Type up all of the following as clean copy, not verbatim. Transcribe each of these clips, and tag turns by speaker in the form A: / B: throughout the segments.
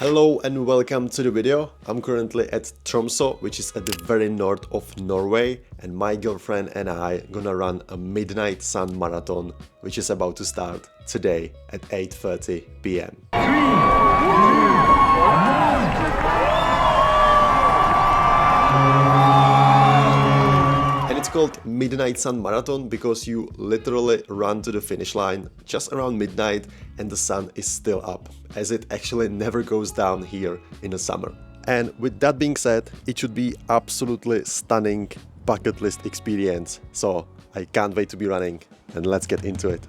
A: Hello and welcome to the video. I'm currently at Tromsø, which is at the very north of Norway, and my girlfriend and I gonna run a midnight sun marathon, which is about to start today at 8:30 p.m. And it's called Midnight Sun Marathon because you literally run to the finish line just around midnight and the sun is still up, as it actually never goes down here in the summer. And with that being said, it should be absolutely stunning bucket list experience. So I can't wait to be running, and let's get into it.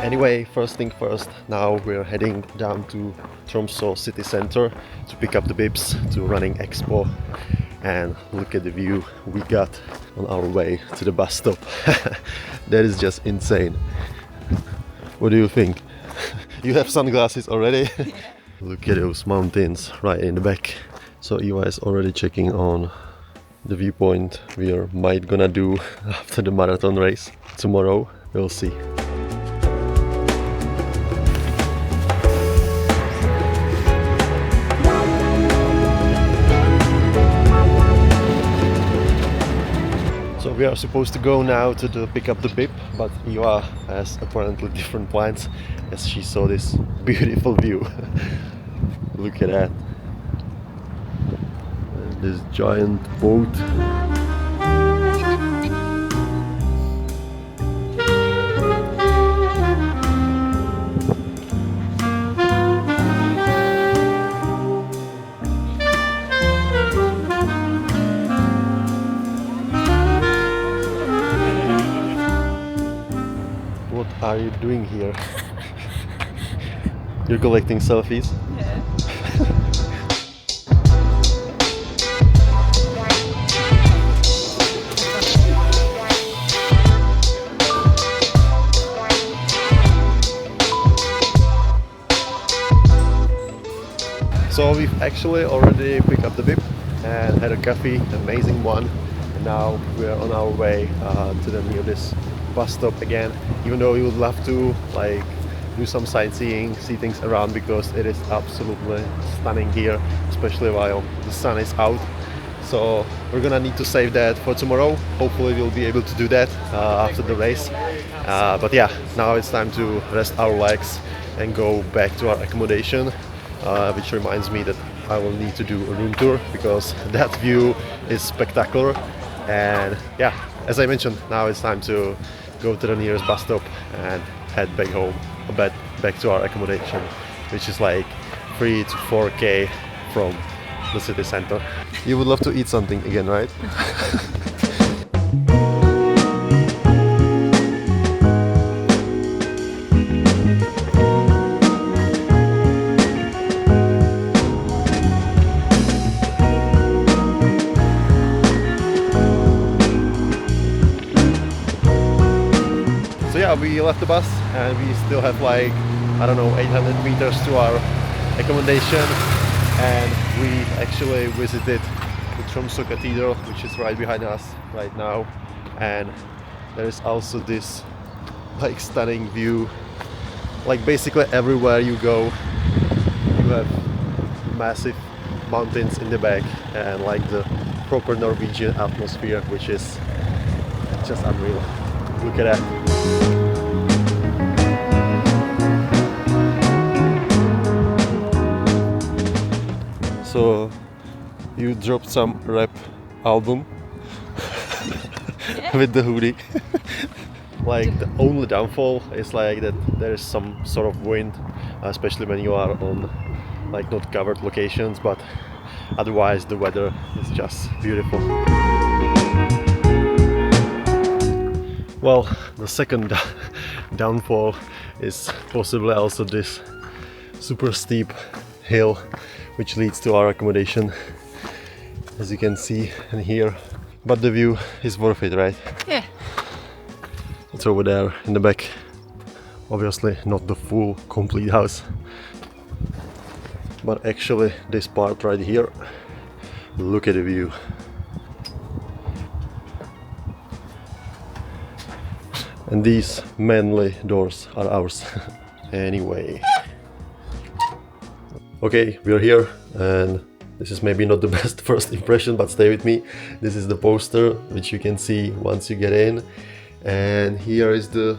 A: Anyway, first thing first, now we're heading down to Tromsø city center to pick up the bibs to running expo, and look at the view we got on our way to the bus stop. That is just insane. What do you think? You have sunglasses already? Look at those mountains right in the back. So Eva is already checking on the viewpoint we might gonna do after the marathon race tomorrow. We'll see. So we are supposed to go now to pick up the bib, but Eva has apparently different plans as she saw this beautiful view. Look at that. This giant boat. What are you doing here? You're collecting selfies?
B: Yeah.
A: So we've actually already picked up the bib and had a coffee, amazing one. And now we're on our way to the nearest bus stop again, even though we would love to do some sightseeing, see things around, because it is absolutely stunning here, especially while the sun is out. So we're gonna need to save that for tomorrow. Hopefully we'll be able to do that after the race. But yeah, now it's time to rest our legs and go back to our accommodation, which reminds me that I will need to do a room tour because that view is spectacular. And yeah, as I mentioned, now it's time to go to the nearest bus stop and head back home, back to our accommodation, which is like 3 to 4k from the city center. You would love to eat something again, right? So yeah, we left the bus and we still have 800 meters to our accommodation, and we actually visited the Tromsø cathedral, which is right behind us right now. And there is also this stunning view. Basically everywhere you go, you have massive mountains in the back and the proper Norwegian atmosphere, which is just unreal. Look at that. So you dropped some rap album with the hoodie. The only downfall is that there is some sort of wind, especially when you are on not covered locations, but otherwise the weather is just beautiful. Well, the second downfall is possibly also this super steep hill which leads to our accommodation, as you can see and hear. But the view is worth it, right?
B: Yeah.
A: It's over there in the back. Obviously not the full complete house, but actually this part right here. Look at the view. And these manly doors are ours. Anyway. Okay, we're here, and this is maybe not the best first impression, but stay with me. This is the poster, which you can see once you get in. And here is the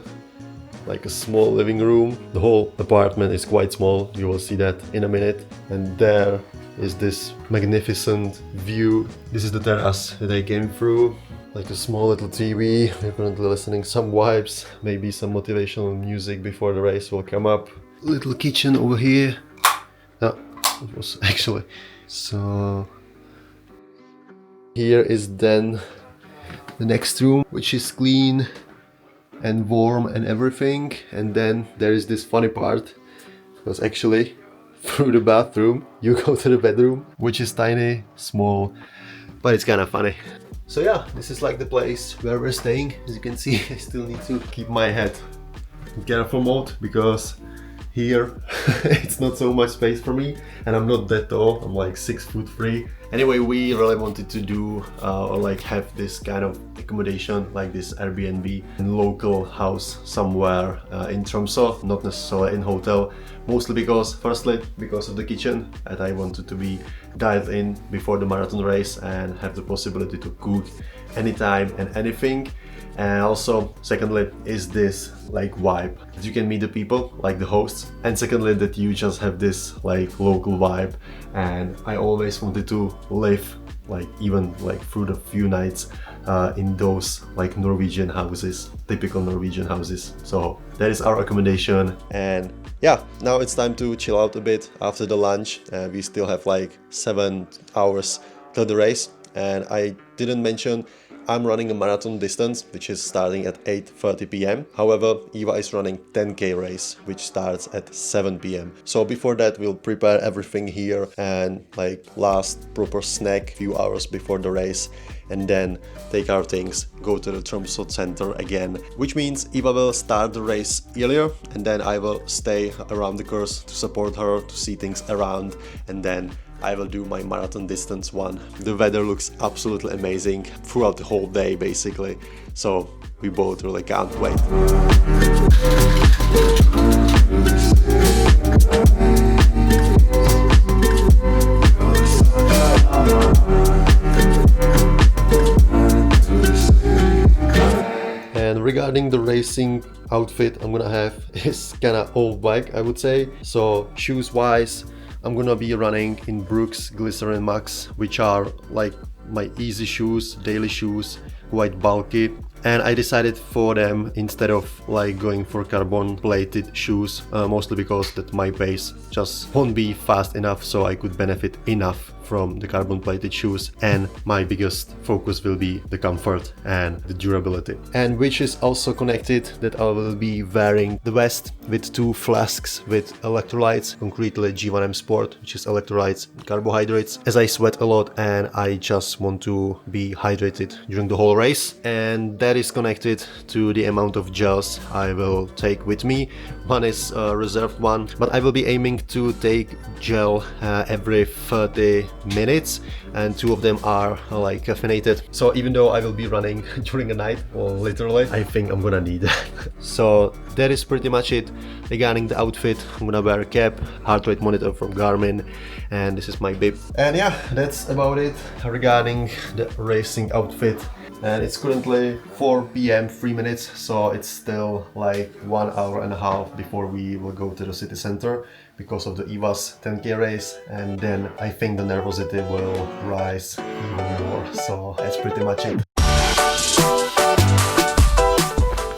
A: like a small living room. The whole apartment is quite small, you will see that in a minute. And there is this magnificent view. This is the terrace that I came through. Like a small little TV. We're currently listening some vibes, maybe some motivational music before the race will come up. Little kitchen over here. No, it was actually. So here is then the next room, which is clean and warm and everything. And then there is this funny part, because actually through the bathroom you go to the bedroom, which is tiny, small, but it's kind of funny. So yeah, this is like the place where we're staying. As you can see, I still need to keep my head in careful mode, because here it's not so much space for me, and I'm not that tall. I'm like 6'3". Anyway, we really wanted to do or like have this kind of accommodation, like this Airbnb in local house somewhere in Tromsø, not necessarily in hotel. Mostly because, firstly, because of the kitchen, and I wanted to be dialed in before the marathon race and have the possibility to cook anytime and anything. And also, secondly, is this like vibe that you can meet the people, like the hosts, and secondly, that you just have this like local vibe. And I always wanted to live like even like through the few nights in those like Norwegian houses, typical Norwegian houses. So that is our accommodation. And yeah, now it's time to chill out a bit after the lunch. We still have like 7 hours till the race, and I didn't mention I'm running a marathon distance, which is starting at 8:30 p.m. However, Eva is running 10k race, which starts at 7 p.m. So before that, we'll prepare everything here and like last proper snack few hours before the race, and then take our things, go to the Tromsø center again, which means Eva will start the race earlier, and then I will stay around the course to support her, to see things around, and then I will do my marathon distance one. The weather looks absolutely amazing throughout the whole day basically, so we both really can't wait. And regarding the racing outfit I'm gonna have is kinda old bike, I would say. So shoes wise, I'm gonna be running in Brooks Glycerin Max, which are like my easy shoes, daily shoes, quite bulky. And I decided for them instead of like going for carbon plated shoes, mostly because that my pace just won't be fast enough, so I could benefit enough from the carbon plated shoes, and my biggest focus will be the comfort and the durability. And which is also connected that I will be wearing the vest with 2 flasks with electrolytes, concretely G1M Sport, which is electrolytes and carbohydrates, as I sweat a lot and I just want to be hydrated during the whole race. And that is connected to the amount of gels I will take with me. One is a reserved one, but I will be aiming to take gel every 30 minutes, and 2 of them are like caffeinated. So even though I will be running during the night, or literally, I think I'm gonna need that. So that is pretty much it regarding the outfit. I'm gonna wear a cap, heart rate monitor from Garmin, and this is my bib. And yeah, that's about it regarding the racing outfit. And it's currently 4 p.m. 3 minutes, so it's still like 1 hour and a half before we will go to the city center because of the Eva's 10k race, and then I think the nervosity will rise even more. So that's pretty much it.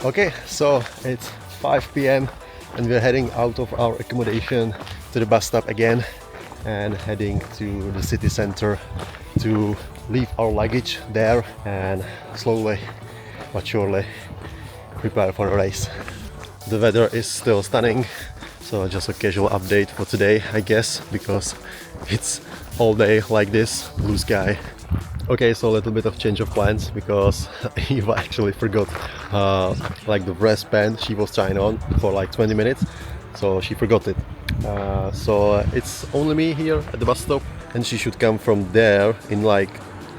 A: Okay, so it's 5 p.m. and we're heading out of our accommodation to the bus stop again and heading to the city center to leave our luggage there and slowly but surely prepare for a race. The weather is still stunning, so just a casual update for today, I guess, because it's all day like this, blue sky. Okay, so a little bit of change of plans because Eva actually forgot like the wristband she was trying on for like 20 minutes, so she forgot it. So it's only me here at the bus stop, and she should come from there in like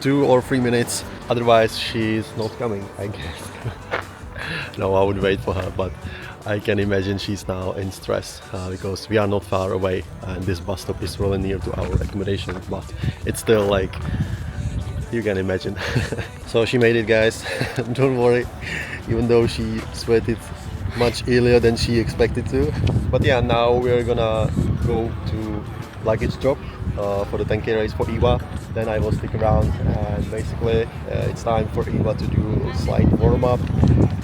A: 2 or 3 minutes, otherwise she's not coming, I guess. No, I would wait for her, but I can imagine she's now in stress because we are not far away and this bus stop is really near to our accommodation, but it's still like, you can imagine. So she made it, guys. Don't worry, even though she sweated much earlier than she expected to. But yeah, now we're gonna go to luggage drop for the 10k race for Eva. Then I will stick around and basically it's time for Eva to do a slight warm up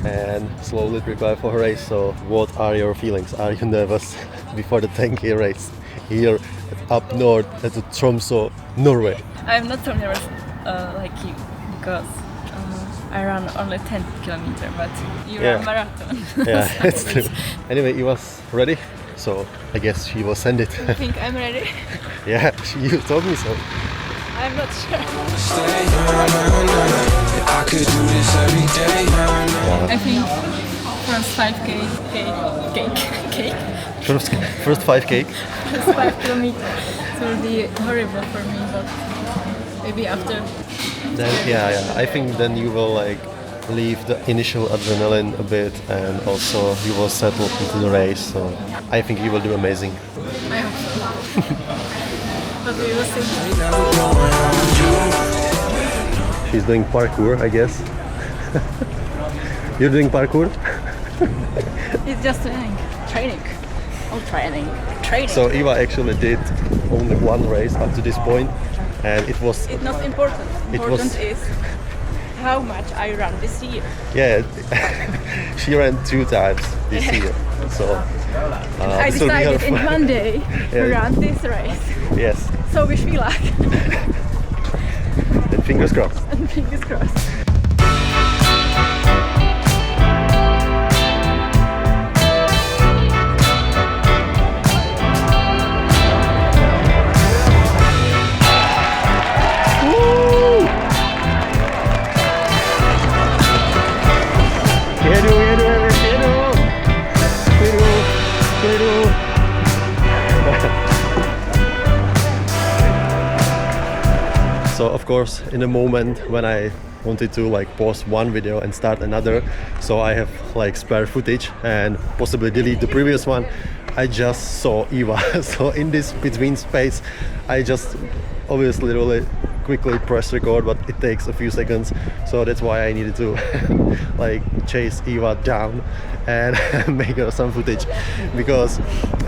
A: and slowly prepare for her race. So what are your feelings? Are you nervous before the 10k race here up north at the Tromsø, Norway?
B: I'm not so nervous like you because I run only 10 kilometers, but you run marathon.
A: Yeah, it's true. Anyway, Eva's ready, so I guess she will send it.
B: You think I'm ready?
A: Yeah, you told me so.
B: I'm not sure. I think first 5k cake.
A: First 5k.
B: First 5 kilometers. It will be horrible for me, but maybe after.
A: Then yeah, I think then you will like leave the initial adrenaline a bit and also you will settle into the race. So I think you will do amazing.
B: I hope so. But we will see.
A: She's doing parkour, I guess. You're doing parkour?
B: It's just training. Oh, training.
A: So Eva actually did only one race up to this point, and it was.
B: It's not important. Important is how much I ran this year.
A: Yeah, she ran 2 times this year. So
B: I decided in one day to run this race.
A: Yes.
B: So wish me luck.
A: And fingers crossed.
B: And fingers crossed.
A: So of course, in a moment when I wanted to like pause one video and start another, so I have like spare footage and possibly delete the previous one, I just saw Eva. So in this between space, I just obviously really quickly press record, but it takes a few seconds, so that's why I needed to like chase Eva down and make her some footage, because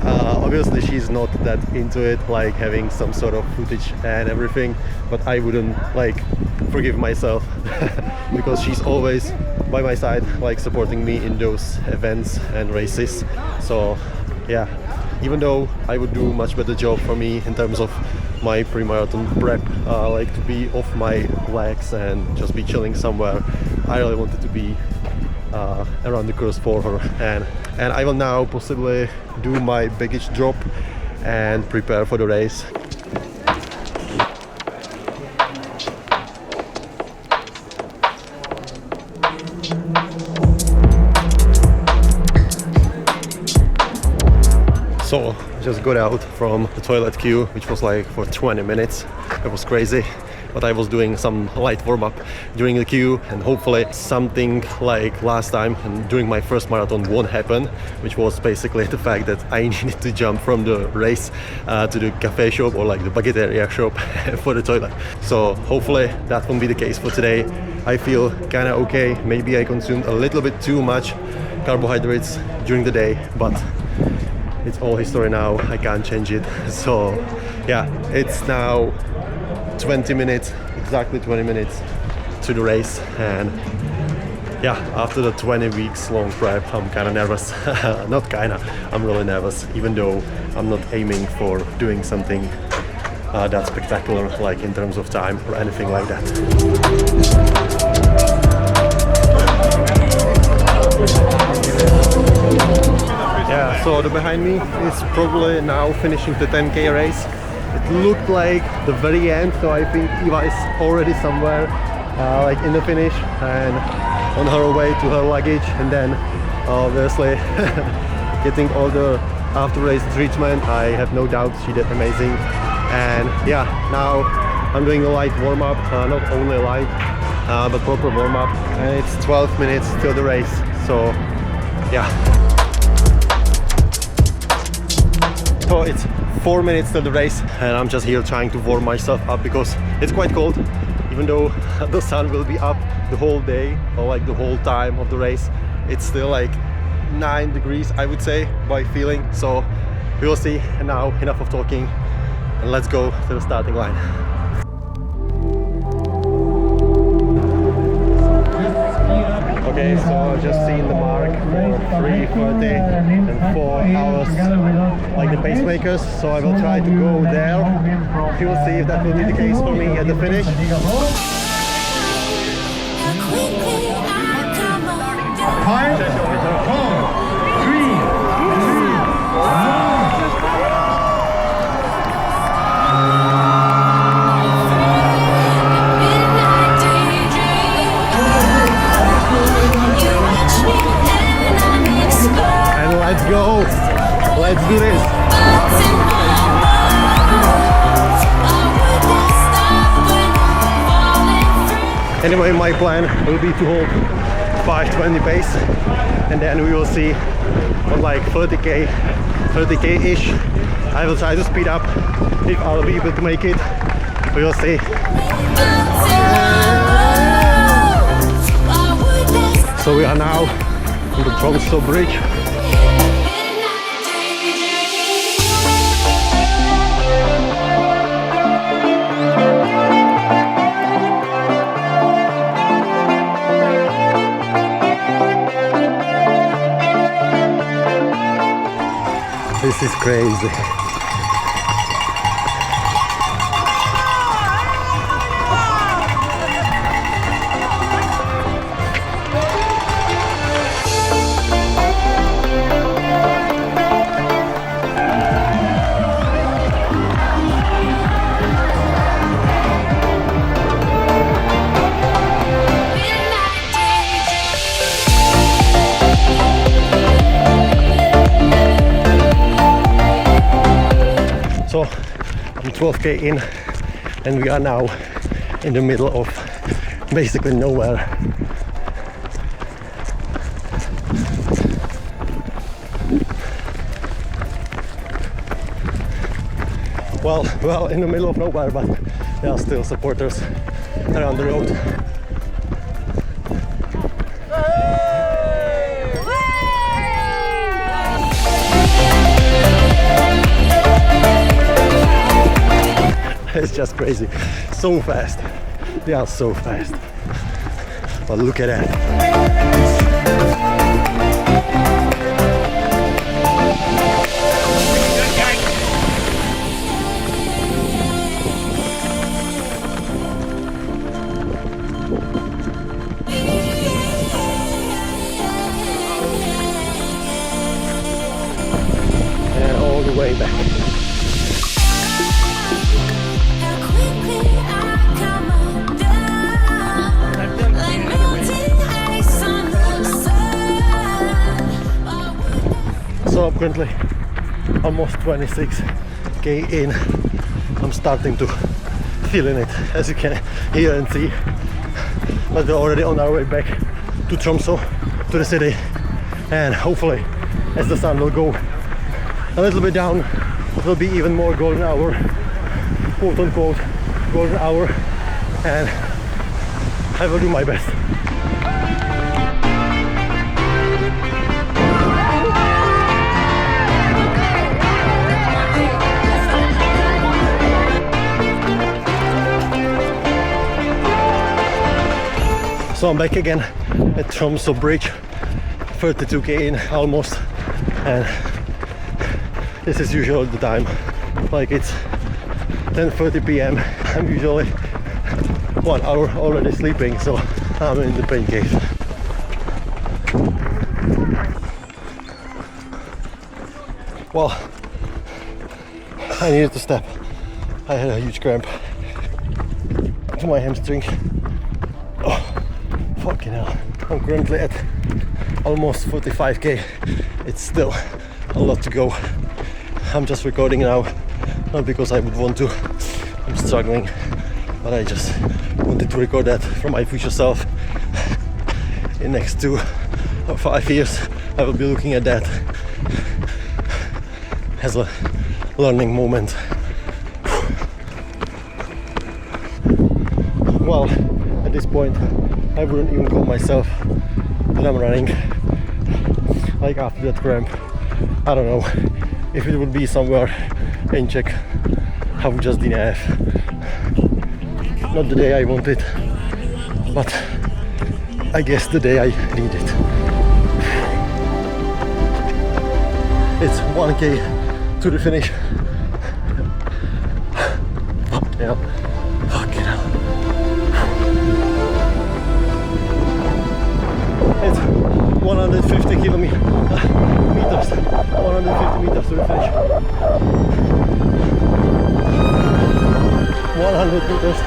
A: obviously she's not that into it, like having some sort of footage and everything, but I wouldn't like forgive myself because she's always by my side, like supporting me in those events and races. So yeah, even though I would do much better job for me in terms of my pre-marathon prep, like to be off my legs and just be chilling somewhere, I really wanted to be around the course for her, and I will now possibly do my baggage drop and prepare for the race. So just got out from the toilet queue, which was like for 20 minutes. It was crazy, but I was doing some light warm-up during the queue, and hopefully something like last time and during my first marathon won't happen, which was basically the fact that I needed to jump from the race to the cafe shop or like the bucket area shop for the toilet. So hopefully that won't be the case for today. I feel kind of okay. Maybe I consumed a little bit too much carbohydrates during the day, but it's all history now, I can't change it. So yeah, it's now 20 minutes, exactly 20 minutes to the race, and yeah, after the 20 weeks long prep, I'm kind of nervous. Not kinda, I'm really nervous, even though I'm not aiming for doing something that spectacular, like in terms of time or anything like that. Yeah, so the behind me is probably now finishing the 10k race. It looked like the very end, so I think Eva is already somewhere like in the finish and on her way to her luggage, and then obviously getting all the after race treatment. I have no doubt she did amazing. And yeah, now I'm doing a light warm-up, not only light but proper warm-up, and it's 12 minutes till the race. So yeah. So it's 4 minutes till the race and I'm just here trying to warm myself up because it's quite cold. Even though the sun will be up the whole day or like the whole time of the race, it's still like 9 degrees I would say by feeling. So we will see. And now enough of talking and let's go to the starting line. Okay, so I've just seen the mark for 3:30 and 4 hours, like the pacemakers. So I will try to go there. We will see if that will be the case for me at the finish.
C: Five, 4, 3, 2, 1.
A: Let's go! Let's do this! Anyway, my plan will be to hold 5:20 pace and then we will see on like 30k-ish. I will try to speed up if I'll be able to make it. We will see. So we are now on the Tromsø bridge. This is crazy. So I'm 12k in and we are now in the middle of basically nowhere. Well, in the middle of nowhere, but there are still supporters around the road. It's just crazy, so fast. They are so fast. But look at that. And all the way back. So I'm currently almost 26k in. I'm starting to feel in it, as you can hear and see. But we're already on our way back to Tromsø, to the city, and hopefully as the sun will go a little bit down, it will be even more golden hour, quote unquote golden hour, and I will do my best. So I'm back again at Tromsø bridge, 32k in almost, and this is usually the time, like it's 10:30 p.m. I'm usually 1 hour already sleeping, so I'm in the pain cave. Well, I needed to stop. I had a huge cramp to my hamstring. Oh, fucking hell. I'm currently at almost 45k. It's still a lot to go. I'm just recording now, not because I would want to. I'm struggling, but I just wanted to record that for my future self in next to 5 years I will be looking at that as a learning moment. Well, at this point I wouldn't even call myself that I'm running. Like after that cramp, I don't know, if it would be somewhere in Czech, I would just DNF. Not the day I wanted, but I guess the day I need it. It's 1k to the finish. Fuck hell. Fuck it hell. It's 150 meters. 150 meters to the finish. 100 meters.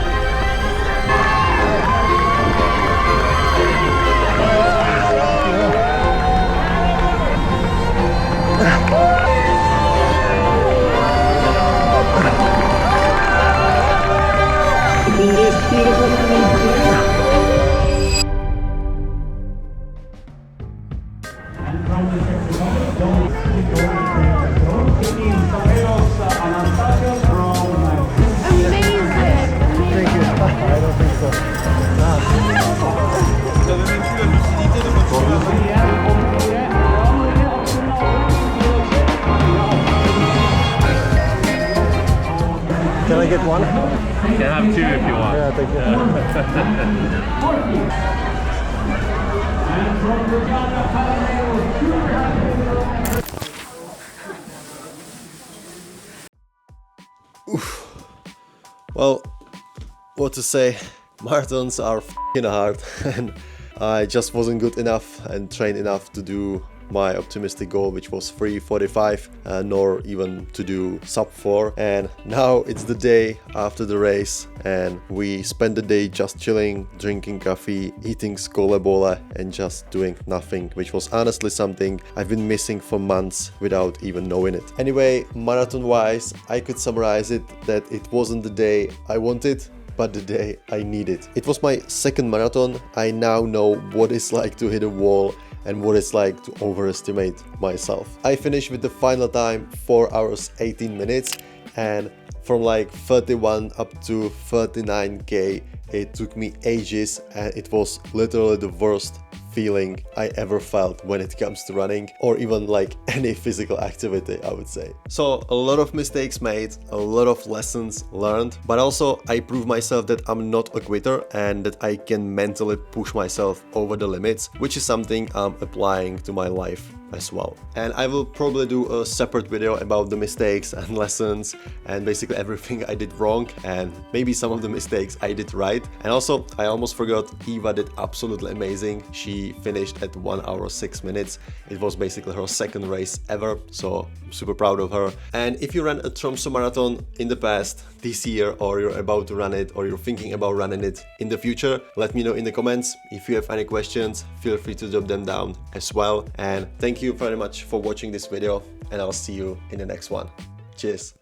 A: Can I get one?
D: You can have two if you want.
A: Yeah, thank you. Oof. Well, what to say? Marathons are f***ing hard, and I just wasn't good enough and trained enough to do my optimistic goal, which was 3:45, nor even to do sub 4. And now it's the day after the race, and we spend the day just chilling, drinking coffee, eating Skolebolle, and just doing nothing, which was honestly something I've been missing for months without even knowing it. Anyway, marathon wise, I could summarize it that it wasn't the day I wanted, but the day I needed. It was my second marathon. I now know what it's like to hit a wall and what it's like to overestimate myself. I finished with the final time 4 hours 18 minutes, and from like 31 up to 39k it took me ages, and it was literally the worst feeling I ever felt when it comes to running, or even like any physical activity, I would say. So a lot of mistakes made, a lot of lessons learned, but also I proved myself that I'm not a quitter and that I can mentally push myself over the limits, which is something I'm applying to my life as well. And I will probably do a separate video about the mistakes and lessons and basically everything I did wrong, and maybe some of the mistakes I did right. And also, I almost forgot, Eva did absolutely amazing. She finished at 1 hour 6 minutes. It was basically her second race ever, so I'm super proud of her. And if you ran a Tromsø marathon in the past, this year, or you're about to run it, or you're thinking about running it in the future, let me know in the comments. If you have any questions, feel free to drop them down as well. And thank you very much for watching this video, and I'll see you in the next one. Cheers.